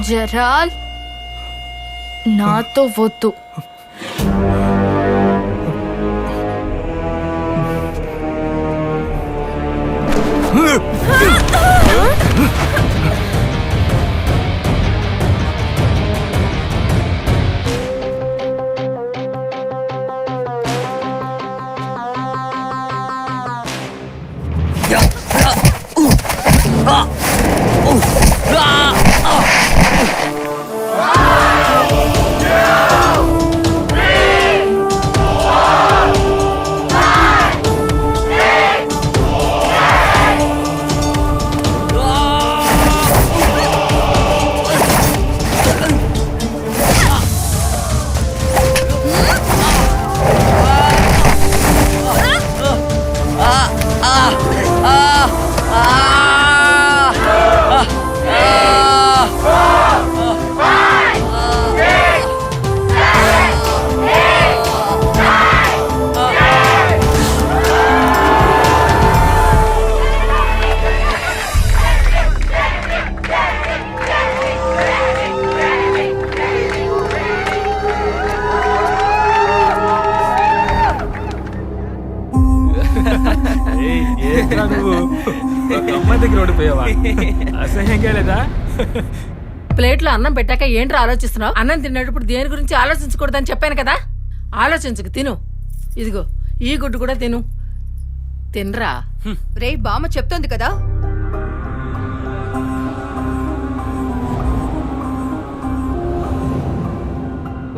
జరాల్ నాతో వద్దు. ప్లేట్లో అన్నం పెట్టాక ఏంట్రా ఆలోచిస్తున్నావు? అన్నం తినేటప్పుడు దేని గురించి ఆలోచించకూడదని చెప్పాను కదా. ఆలోచించకు, తిను. ఇదిగో ఈ గుడ్డు కూడా తిను. తినరా. రే బామ్మ చెప్తోంది కదా.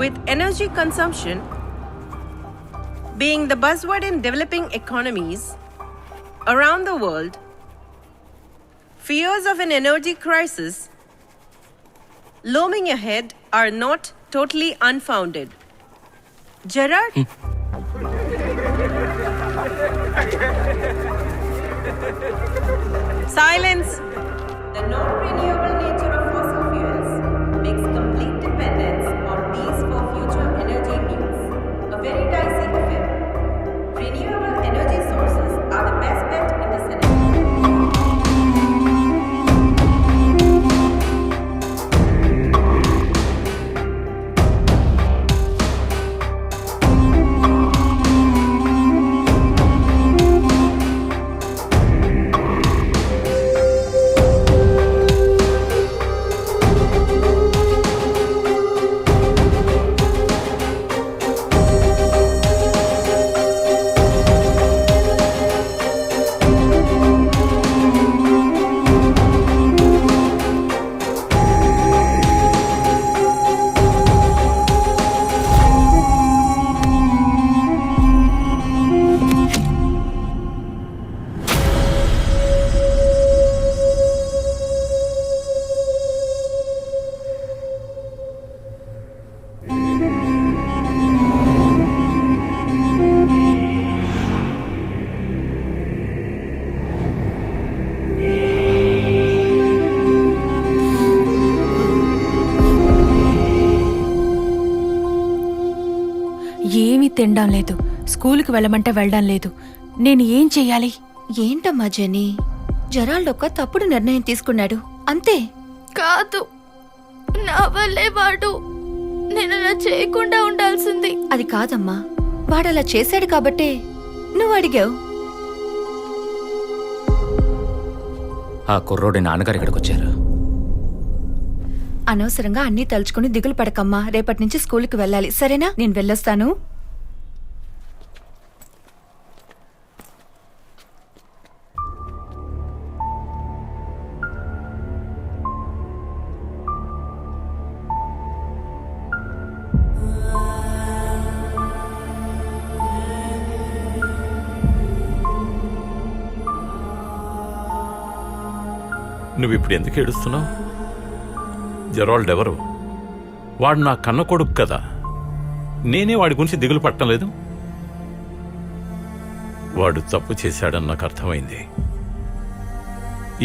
With energy consumption being the buzzword in developing economies around the world, fears of an energy crisis looming ahead are not totally unfounded. Gerard? Silence! The non-renewable nature of fossil fuels makes complete dependence on these for future energy needs a very dicey affair. Renewable energy sources are the best bet in this scenario. ఏమీ తినడం లేదు, స్కూలుకి వెళ్ళమంటే వెళ్ళడం లేదు. నేను ఏం చెయ్యాలి? ఏంటమ్మా జెనీ, జెరాల్డ్ ఒక తప్పుడు నిర్ణయం తీసుకున్నాడు అంతే. కాదు, నా వల్లే వాడు. నేను అలా చేయకుండా ఉండాల్సింది. అది కాదమ్మా, వాడలా చేశాడు కాబట్టే నువ్వు అడిగావు. ఆ కుర్రోడి నాన్నగారు ఇక్కడికి వచ్చారు. అనవసరంగా అన్నీ తలుచుకుని దిగులు పడకమ్మా. రేపటి నుంచి స్కూల్కి వెళ్ళాలి, సరేనా? నేను వెళ్ళొస్తాను. నువ్విప్పుడు ఎందుకు ఏడుస్తున్నావు? జెరాల్డ్ ఎవరు? వాడు నా కన్న కొడుకు కదా. నేనే వాడి గురించి దిగులు పట్టడం లేదు. వాడు తప్పు చేశాడని నాకు అర్థమైంది.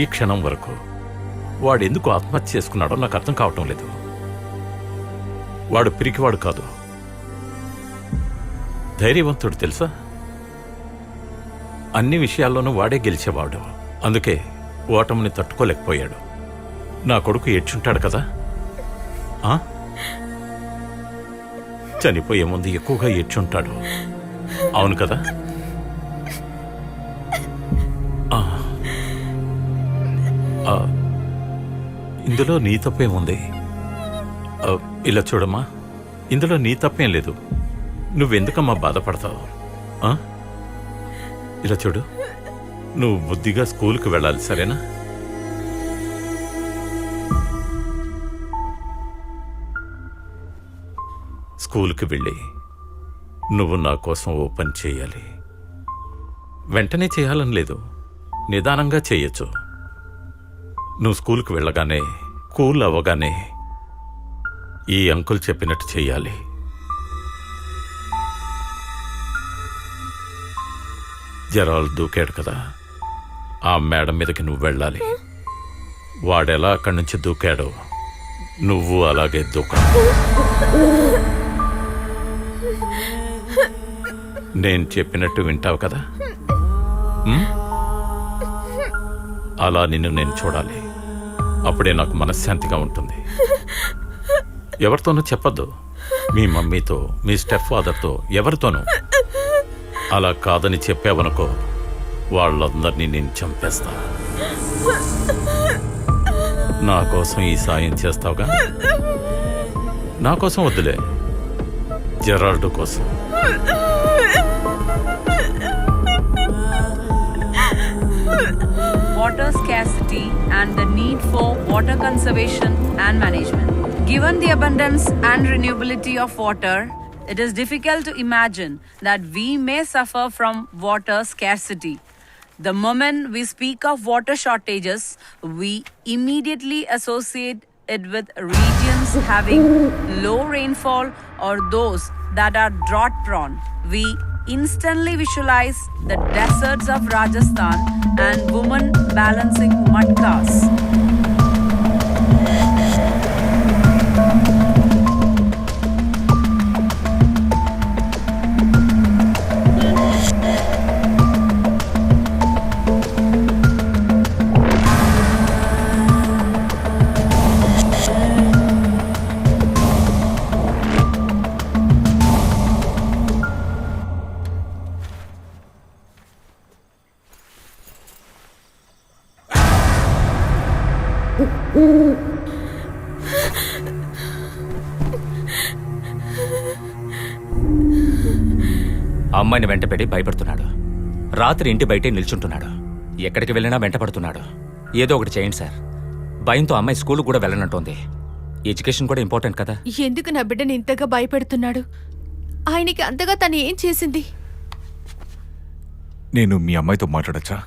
ఈ క్షణం వరకు వాడు ఎందుకు ఆత్మహత్య చేసుకున్నాడో నాకు అర్థం కావటం లేదు. వాడు పిరికివాడు కాదు. ధైర్యవంతుడు తెలుసా, అన్ని విషయాల్లోనూ వాడే గెలిచేవాడు. అందుకే ఓటమిని తట్టుకోలేకపోయాడు. నా కొడుకు ఏడ్చుంటాడు కదా, ఆ? చనిపోయే ముందు ఎక్కువగా ఏడ్చుంటాడు, అవును కదా? ఆ. ఆ. ఇందులో నీ తప్పేముంది? ఇలా చూడమ్మా, ఇందులో నీ తప్పేం లేదు. నువ్వెందుకమ్మా బాధపడతావు? ఇలా చూడు, నువ్వు బుద్ధిగా స్కూల్కి వెళ్ళాలి, సరేనా? స్కూల్కి వెళ్ళి నువ్వు నా కోసం ఓ పని చేయాలి. వెంటనే చేయాలని లేదు, నిదానంగా చేయొచ్చు. నువ్వు స్కూల్కి వెళ్ళగానే, కూల్ అవ్వగానే ఈ అంకుల్ చెప్పినట్టు చెయ్యాలి. జరాలు దూకాడు కదా, ఆ మేడం మీదకి నువ్వు వెళ్ళాలి. వాడెలా అక్కడి నుంచి దూకాడో నువ్వు అలాగే దూకా. నేను చెప్పినట్టు వింటావు కదా? అలా నిన్ను నేను చూడాలి, అప్పుడే నాకు మనశ్శాంతిగా ఉంటుంది. ఎవరితోనూ చెప్పద్దు, మీ మమ్మీతో, మీ స్టెప్ ఫాదర్తో, ఎవరితోనూ. అలా కాదని చెప్పావనుకో, వాళ్ళందరినీ నేను చంపేస్తా. నా కోసం ఈ సాయం చేస్తావుగా? నా కోసం వద్దులే, జెరాల్డ్ కోసం. Water scarcity and the need for water conservation and management. Given the abundance and renewability of water, it is difficult to imagine that we may suffer from water scarcity. The moment we speak of water shortages, we immediately associate it with regions having low rainfall or those that are drought prone. We instantly visualize the deserts of Rajasthan and women balancing mud cars. అమ్మాయిని వెంటబెట్టి భయపడుతున్నాడు. రాత్రి ఇంటి బయటే నిల్చుంటున్నాడు. ఎక్కడికి వెళ్ళినా వెంటపడుతున్నాడు. ఏదో ఒకటి చేయండి సార్. భయంతో అమ్మాయి స్కూల్ కూడా వెళ్ళనంటోంది. ఎడ్యుకేషన్ కూడా ఇంపార్టెంట్ కదా. ఎందుకు నా బిడ్డని ఇంతగా భయపెడుతున్నాడు? ఆయనకి అంతగా తను ఏం చేసింది? నేను మీ అమ్మాయితో మాట్లాడచ్చా?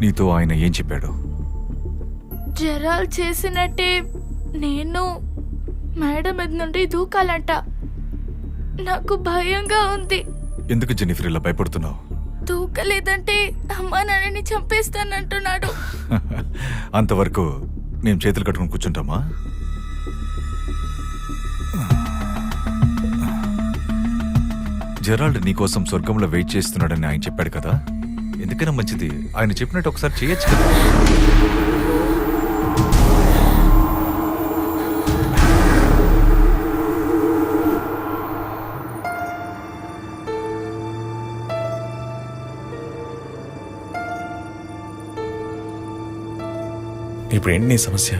నీతో ఆయన ఏం చెప్పాడు? జెరాల్ చేసినట్టే నేను మేడం మీద నుండి దూకాలంట. నాకు భయంగా ఉంది. ఎందుకు జెన్నిఫర్ ఇలా భయపడుతున్నావు? దూకలేదంటే అమ్మా నాన్నని చంపేస్తానంటున్నాడు. అంతవరకు మేము చేతులు కట్టుకుని కూర్చుంటామా? జెరాల్డ్ నీకోసం స్వర్గంలో వెయిట్ చేస్తున్నాడని ఆయన చెప్పాడు కదా. ఎందుకైనా మంచిది ఆయన చెప్పినట్టు ఒకసారి చేయొచ్చు కదా. ఇప్పుడు ఏంటి నీ సమస్య?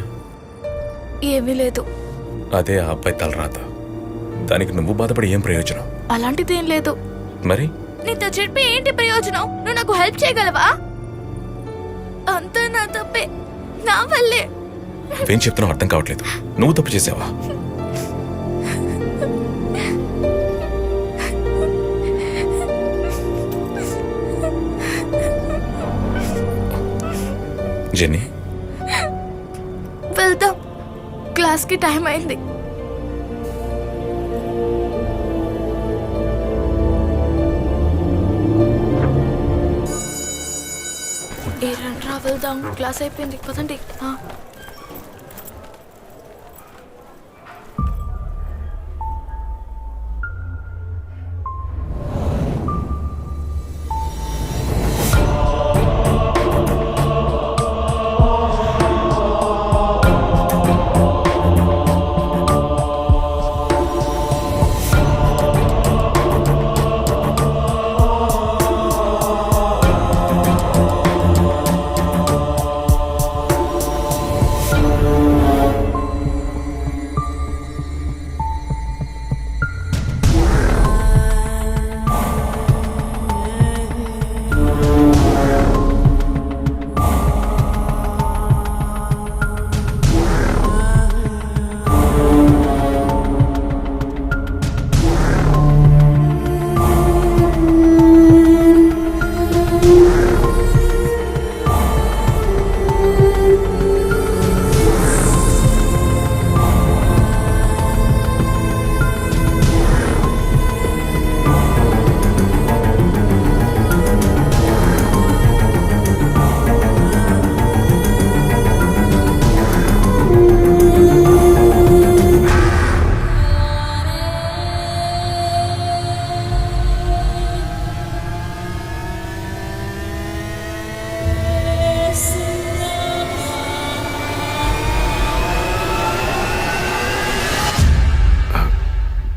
ఏమీ లేదు. అదే ఆ అబ్బాయి తలరాత. దానికి నువ్వు బాధపడి ఏం ప్రయోజనం? అలాంటిదేం లేదు. మరి నీతో చెప్పి ఏంటి ప్రయోజనం? నువ్వు నాకు హెల్ప్ చేయగలవా? అంతా నా తప్పే, నా వల్లే. నువ్వేం చెప్తున్నావు అర్థం కావట్లేదు. నువ్వు తప్పు చేసావా? జెన్నీ, వెళ్దాం, క్లాస్కి టైం అయింది. ఏ రండ్రా వెళ్దాం, క్లాస్ అయిపోయింది, పదండి.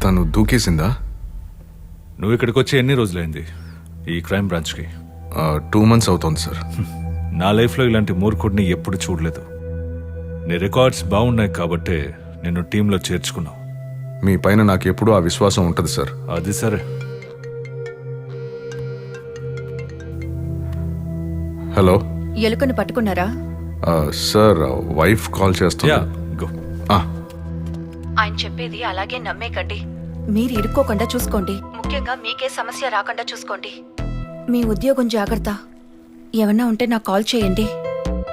తను దూకేసిందా? నువ్వు ఇక్కడికి వచ్చి ఎన్ని రోజులైంది ఈ క్రైమ్ బ్రాంచ్కి? 2 months అవుతోంది సార్. నా లైఫ్లో ఇలాంటి మూర్ఖుడిని ఎప్పుడు చూడలేదు. నీ రికార్డ్స్ బాగున్నాయి కాబట్టే నిన్ను టీంలో చేర్చుకున్నావు. మీ పైన నాకు ఎప్పుడూ ఆ విశ్వాసం ఉంటుంది సార్. అది సరే. హలో ఎలుకను పట్టుకున్నారా? సార్, వైఫ్ కాల్ యా చేస్తున్నా. గో. ఆయన చెప్పేది అలాగే నమ్మేకండి. మీరు ఇరుక్కోకుండా చూసుకోండి. ముఖ్యంగా మీకే సమస్య రాకుండా చూసుకోండి. మీ ఉద్యోగం జాగ్రత్త. ఏమన్నా ఉంటే నాకు కాల్ చేయండి.